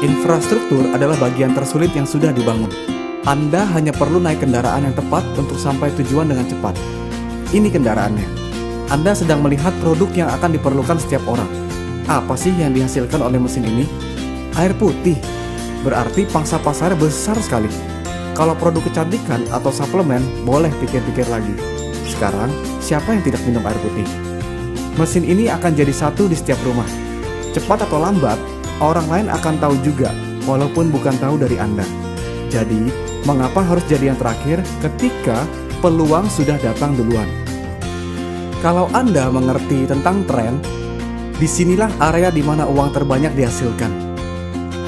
Infrastruktur adalah bagian tersulit yang sudah dibangun. Anda hanya perlu naik kendaraan yang tepat untuk sampai tujuan dengan cepat. Ini kendaraannya. Anda sedang melihat produk yang akan diperlukan setiap orang. Apa sih yang dihasilkan oleh mesin ini? Air putih. Berarti pangsa pasarnya besar sekali. Kalau produk kecantikan atau suplemen, boleh pikir-pikir lagi. Sekarang, siapa yang tidak minum air putih? Mesin ini akan jadi satu di setiap rumah. Cepat atau lambat, orang lain akan tahu juga, walaupun bukan tahu dari Anda. Jadi, mengapa harus jadi yang terakhir ketika peluang sudah datang duluan? Kalau Anda mengerti tentang tren, disinilah area di mana uang terbanyak dihasilkan.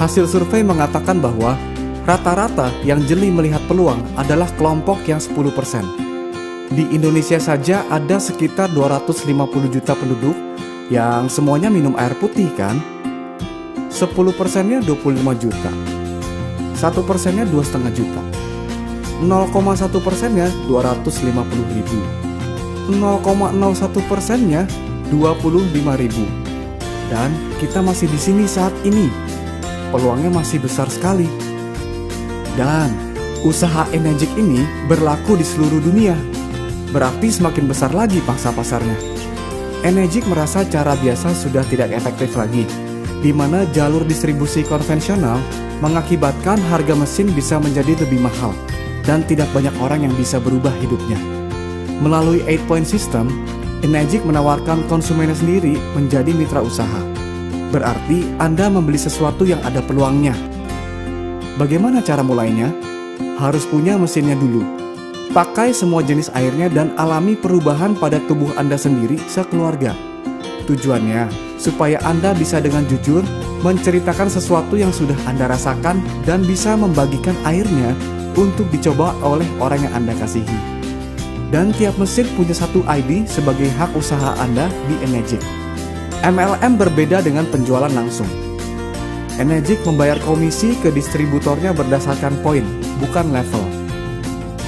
Hasil survei mengatakan bahwa rata-rata yang jeli melihat peluang adalah kelompok yang 10%. Di Indonesia saja ada sekitar 250 juta penduduk yang semuanya minum air putih kan? 10%-nya 25 juta, 1%-nya 2,5 juta, 0,1%-nya 250 ribu, 0,01%-nya 25 ribu. Dan kita masih di sini saat ini. Peluangnya masih besar sekali. Dan usaha Enegic ini berlaku di seluruh dunia. Berarti semakin besar lagi pangsa pasarnya. Enegic merasa cara biasa sudah tidak efektif lagi, di mana jalur distribusi konvensional mengakibatkan harga mesin bisa menjadi lebih mahal dan tidak banyak orang yang bisa berubah hidupnya. Melalui 8-point system, Enegic menawarkan konsumennya sendiri menjadi mitra usaha. Berarti Anda membeli sesuatu yang ada peluangnya. Bagaimana cara mulainya? Harus punya mesinnya dulu. Pakai semua jenis airnya dan alami perubahan pada tubuh Anda sendiri sekeluarga. Tujuannya, supaya Anda bisa dengan jujur menceritakan sesuatu yang sudah Anda rasakan dan bisa membagikan airnya untuk dicoba oleh orang yang Anda kasihi. Dan tiap mesin punya satu ID sebagai hak usaha Anda di Enegic. MLM berbeda dengan penjualan langsung. Enegic membayar komisi ke distributornya berdasarkan poin, bukan level.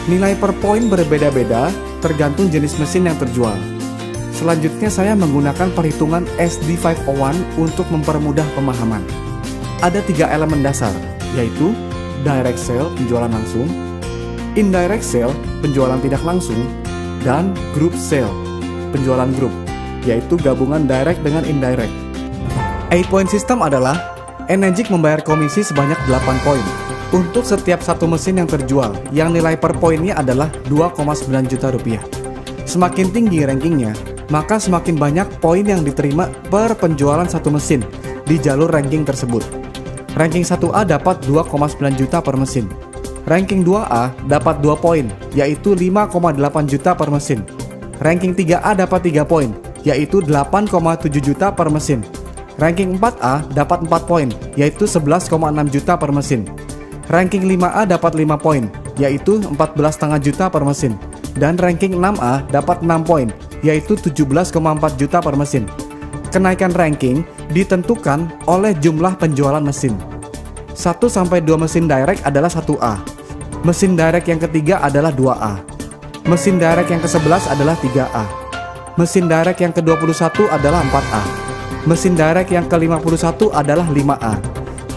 Nilai per poin berbeda-beda tergantung jenis mesin yang terjual. Selanjutnya saya menggunakan perhitungan SD501 untuk mempermudah pemahaman. Ada 3 elemen dasar, yaitu direct sale, penjualan langsung, indirect sale, penjualan tidak langsung, dan group sale, penjualan grup, yaitu gabungan direct dengan indirect. 8-point system adalah Enegic membayar komisi sebanyak 8 poin untuk setiap satu mesin yang terjual, yang nilai per poinnya adalah 2,9 juta rupiah. Semakin tinggi rankingnya, maka semakin banyak poin yang diterima per penjualan satu mesin di jalur ranking tersebut. Ranking 1A dapat 2,9 juta per mesin. Ranking 2A dapat 2 poin, yaitu 5,8 juta per mesin. Ranking 3A dapat 3 poin, yaitu 8,7 juta per mesin. Ranking 4A dapat 4 poin, yaitu 11,6 juta per mesin. Ranking 5A dapat 5 poin, yaitu 14,5 juta per mesin. Dan ranking 6A dapat 6 poin, yaitu 17,4 juta per mesin. Kenaikan ranking ditentukan oleh jumlah penjualan mesin. 1-2 mesin direct adalah 1A. Mesin direct yang ketiga adalah 2A. Mesin direct yang ke-11 adalah 3A. Mesin direct yang ke-21 adalah 4A. Mesin direct yang ke-51 adalah 5A.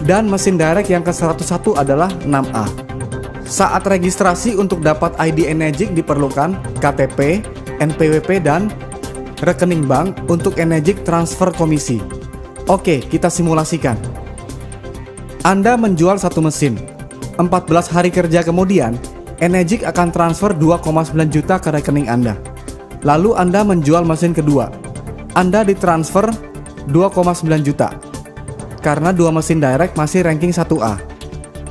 Dan mesin direct yang ke-101 adalah 6A. Saat registrasi untuk dapat ID Enegic diperlukan KTP, NPWP, dan rekening bank untuk Enegic transfer komisi. Oke, kita simulasikan. Anda menjual satu mesin. 14 hari kerja kemudian, Enegic akan transfer 2,9 juta ke rekening Anda. Lalu Anda menjual mesin kedua. Anda ditransfer 2,9 juta. Karena 2 mesin direct masih ranking 1A.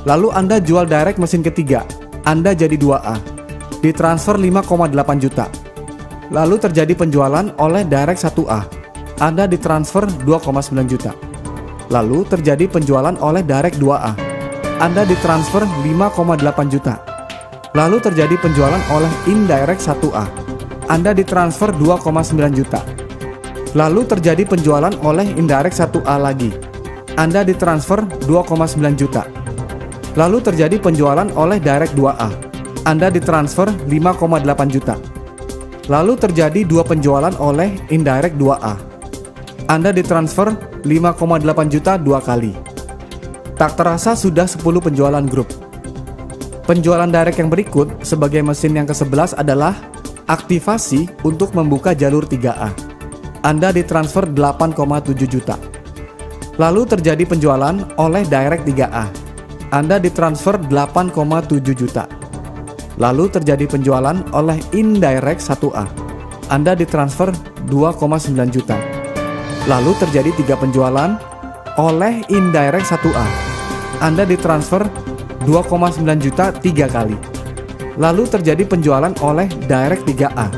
Lalu Anda jual direct mesin ketiga, Anda jadi 2A, ditransfer 5,8 juta. Lalu terjadi penjualan oleh direct 1A, Anda ditransfer 2,9 juta. Lalu terjadi penjualan oleh direct 2A, Anda ditransfer 5,8 juta. Lalu terjadi penjualan oleh indirect 1A, Anda ditransfer 2,9 juta. Lalu terjadi penjualan oleh indirect 1A lagi, Anda ditransfer 2,9 juta. Lalu terjadi penjualan oleh direct 2A, Anda ditransfer 5,8 juta. Lalu terjadi 2 penjualan oleh indirect 2A, Anda ditransfer 5,8 juta 2 kali. Tak terasa sudah 10 penjualan grup. Penjualan direct yang berikut sebagai mesin yang ke-11 adalah aktivasi untuk membuka jalur 3A. Anda ditransfer 8,7 juta. Lalu terjadi penjualan oleh direct 3A. Anda ditransfer 8,7 juta. Lalu terjadi penjualan oleh indirect 1A. Anda ditransfer 2,9 juta. Lalu terjadi 3 penjualan oleh indirect 1A. Anda ditransfer 2,9 juta 3 kali. Lalu terjadi penjualan oleh direct 3A.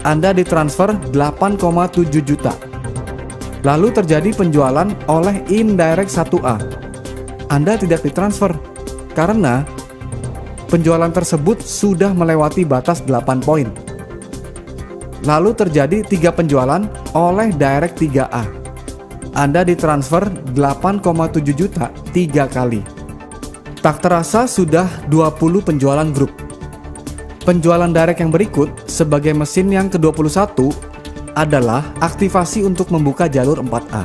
Anda ditransfer 8,7 juta. Lalu terjadi penjualan oleh indirect 1A. Anda tidak ditransfer karena penjualan tersebut sudah melewati batas 8 poin. Lalu terjadi 3 penjualan oleh direct 3A. Anda ditransfer 8,7 juta 3 kali. Tak terasa sudah 20 penjualan grup. Penjualan direct yang berikut sebagai mesin yang ke-21 adalah aktivasi untuk membuka jalur 4A.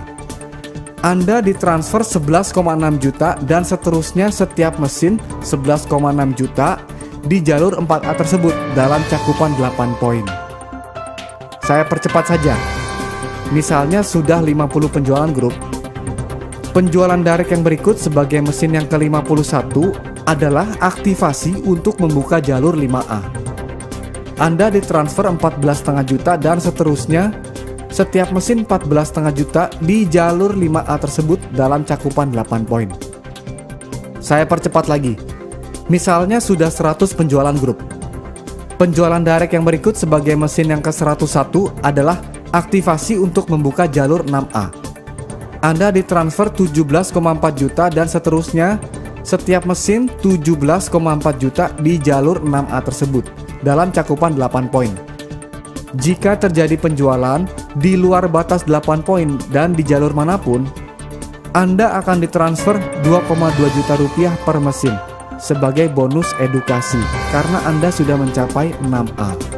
Anda ditransfer 11,6 juta dan seterusnya setiap mesin 11,6 juta di jalur 4A tersebut dalam cakupan 8 poin. Saya percepat saja. Misalnya sudah 50 penjualan grup. Penjualan direct yang berikut sebagai mesin yang ke-51 adalah aktivasi untuk membuka jalur 5A. Anda ditransfer 14,5 juta dan seterusnya setiap mesin 14,5 juta di jalur 5A tersebut dalam cakupan 8 poin. Saya percepat lagi. Misalnya sudah 100 penjualan grup. Penjualan direct yang berikut sebagai mesin yang ke-101 adalah aktivasi untuk membuka jalur 6A. Anda ditransfer 17,4 juta dan seterusnya setiap mesin 17,4 juta di jalur 6A tersebut dalam cakupan 8 poin. Jika terjadi penjualan di luar batas 8 poin dan di jalur manapun, Anda akan ditransfer 2,2 juta rupiah per mesin sebagai bonus edukasi karena Anda sudah mencapai 6A.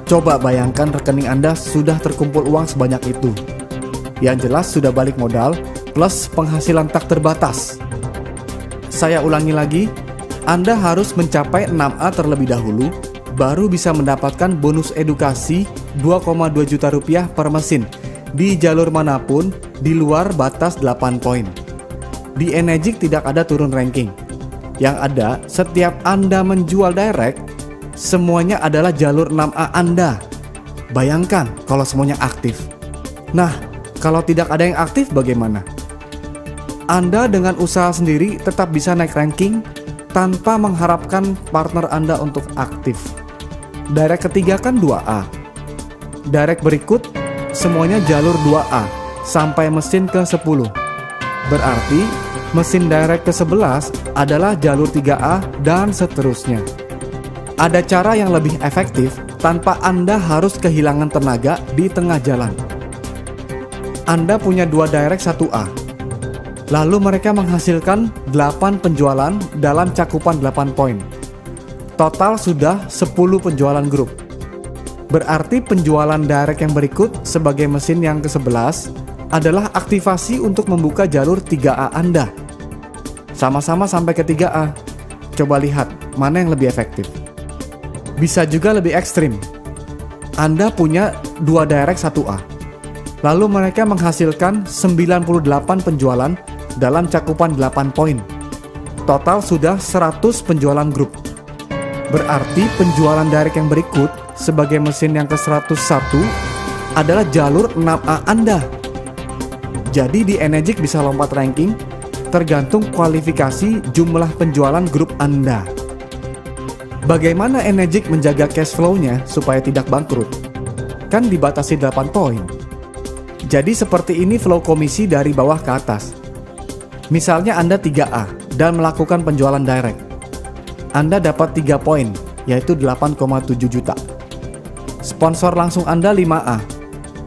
Coba bayangkan rekening Anda sudah terkumpul uang sebanyak itu. Yang jelas sudah balik modal plus penghasilan tak terbatas. Saya ulangi lagi, Anda harus mencapai 6A terlebih dahulu baru bisa mendapatkan bonus edukasi 2,2 juta rupiah per mesin di jalur manapun di luar batas 8 poin. Di Enegic tidak ada turun ranking. Yang ada, setiap Anda menjual direct, semuanya adalah jalur 6A Anda. Bayangkan kalau semuanya aktif. Nah, kalau tidak ada yang aktif bagaimana? Anda dengan usaha sendiri tetap bisa naik ranking tanpa mengharapkan partner Anda untuk aktif. Direct ketiga kan 2A. Direct berikut semuanya jalur 2A sampai mesin ke-10. Berarti mesin direct ke-11 adalah jalur 3A dan seterusnya. Ada cara yang lebih efektif tanpa Anda harus kehilangan tenaga di tengah jalan. Anda punya 2 direct 1A. Lalu mereka menghasilkan 8 penjualan dalam cakupan 8 poin. Total sudah 10 penjualan grup. Berarti penjualan direct yang berikut sebagai mesin yang ke-11 adalah aktivasi untuk membuka jalur 3A Anda. Sama-sama sampai ke 3A. Coba lihat mana yang lebih efektif. Bisa juga lebih ekstrim. Anda punya 2 direct 1A. Lalu mereka menghasilkan 98 penjualan dalam cakupan 8 poin. Total sudah 100 penjualan grup. Berarti penjualan direct yang berikut sebagai mesin yang ke-101 adalah jalur 6A Anda. Jadi di Enegic bisa lompat ranking tergantung kualifikasi jumlah penjualan grup Anda. Bagaimana Enegic menjaga cash flow-nya supaya tidak bangkrut? Kan dibatasi 8 poin. Jadi seperti ini flow komisi dari bawah ke atas. Misalnya Anda 3A dan melakukan penjualan direct. Anda dapat 3 poin, yaitu 8,7 juta. Sponsor langsung Anda 5A,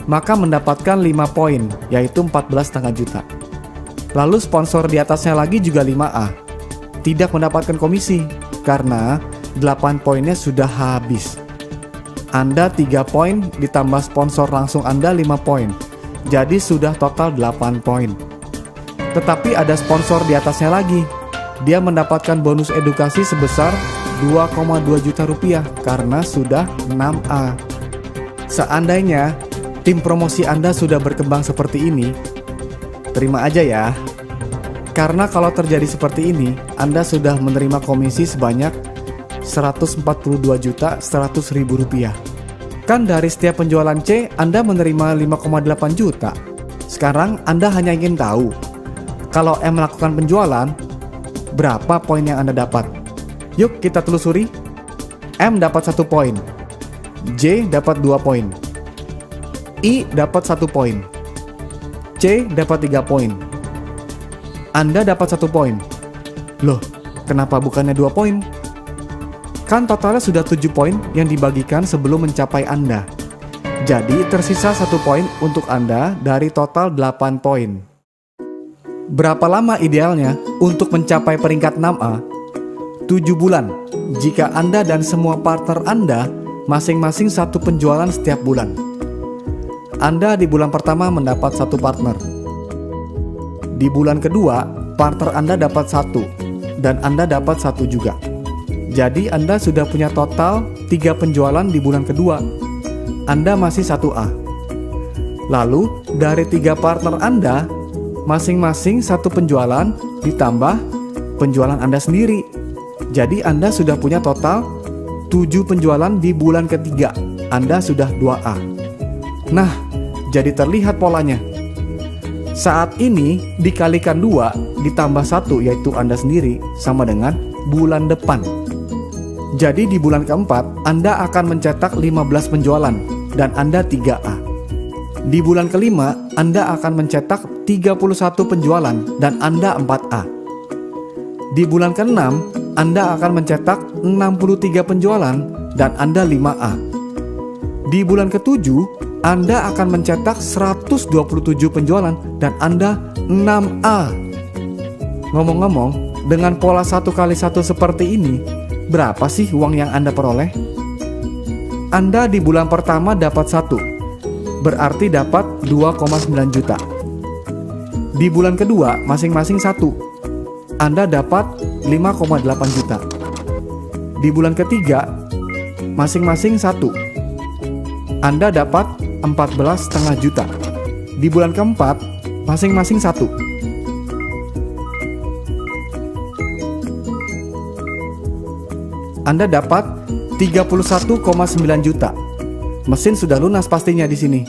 maka mendapatkan 5 poin, yaitu 14,5 juta. Lalu sponsor di atasnya lagi juga 5A, tidak mendapatkan komisi, karena 8 poinnya sudah habis. Anda 3 poin ditambah sponsor langsung Anda 5 poin, jadi sudah total 8 poin. Tetapi ada sponsor di atasnya lagi. Dia mendapatkan bonus edukasi sebesar 2,2 juta rupiah karena sudah 6A. Seandainya tim promosi Anda sudah berkembang seperti ini, terima aja ya. Karena kalau terjadi seperti ini, Anda sudah menerima komisi sebanyak 142.100.000 rupiah. Kan dari setiap penjualan C, Anda menerima 5,8 juta. Sekarang Anda hanya ingin tahu, kalau M melakukan penjualan, berapa poin yang Anda dapat? Yuk kita telusuri. M dapat 1 poin, J dapat 2 poin, I dapat 1 poin, C dapat 3 poin. Anda dapat 1 poin. Loh, kenapa bukannya 2 poin? Kan totalnya sudah 7 poin yang dibagikan sebelum mencapai Anda. Jadi tersisa 1 poin untuk Anda dari total 8 poin. Berapa lama idealnya untuk mencapai peringkat 6A? 7 bulan jika Anda dan semua partner Anda masing-masing 1 penjualan setiap bulan. Anda di bulan pertama mendapat 1 partner. Di bulan kedua, partner Anda dapat 1 dan Anda dapat 1 juga. Jadi Anda sudah punya total 3 penjualan di bulan kedua. Anda masih 1A. Lalu dari 3 partner Anda, masing-masing 1 penjualan ditambah penjualan Anda sendiri. Jadi Anda sudah punya total 7 penjualan di bulan ketiga. Anda sudah 2A. Nah, jadi terlihat polanya. Saat ini dikalikan 2 ditambah 1 yaitu Anda sendiri sama dengan bulan depan. Jadi di bulan keempat Anda akan mencetak 15 penjualan dan Anda 3A. Di bulan kelima Anda akan mencetak 31 penjualan dan Anda 4A. Di bulan ke-6 Anda akan mencetak 63 penjualan dan Anda 5A. Di bulan ke-7 Anda akan mencetak 127 penjualan dan Anda 6A. Ngomong-ngomong, dengan pola 1 kali 1 seperti ini, berapa sih uang yang Anda peroleh? Anda di bulan pertama dapat 1, berarti dapat 2,9 juta. Di bulan kedua masing-masing 1, Anda dapat 5,8 juta. Di bulan ketiga masing-masing 1, Anda dapat 14,5 juta. Di bulan keempat masing-masing 1. Anda dapat 31,9 juta. Mesin sudah lunas pastinya di sini.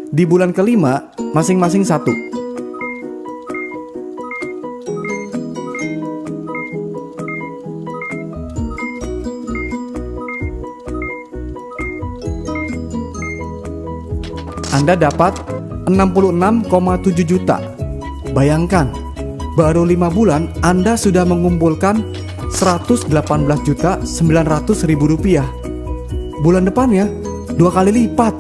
Di bulan kelima masing-masing 1. Anda dapat 66,7 juta. Bayangkan, baru 5 bulan Anda sudah mengumpulkan 118.900.000 rupiah. Bulan depannya 2 kali lipat.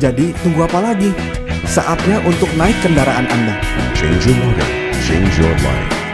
Jadi tunggu apa lagi? Saatnya untuk naik kendaraan Anda. Change your water, change your life.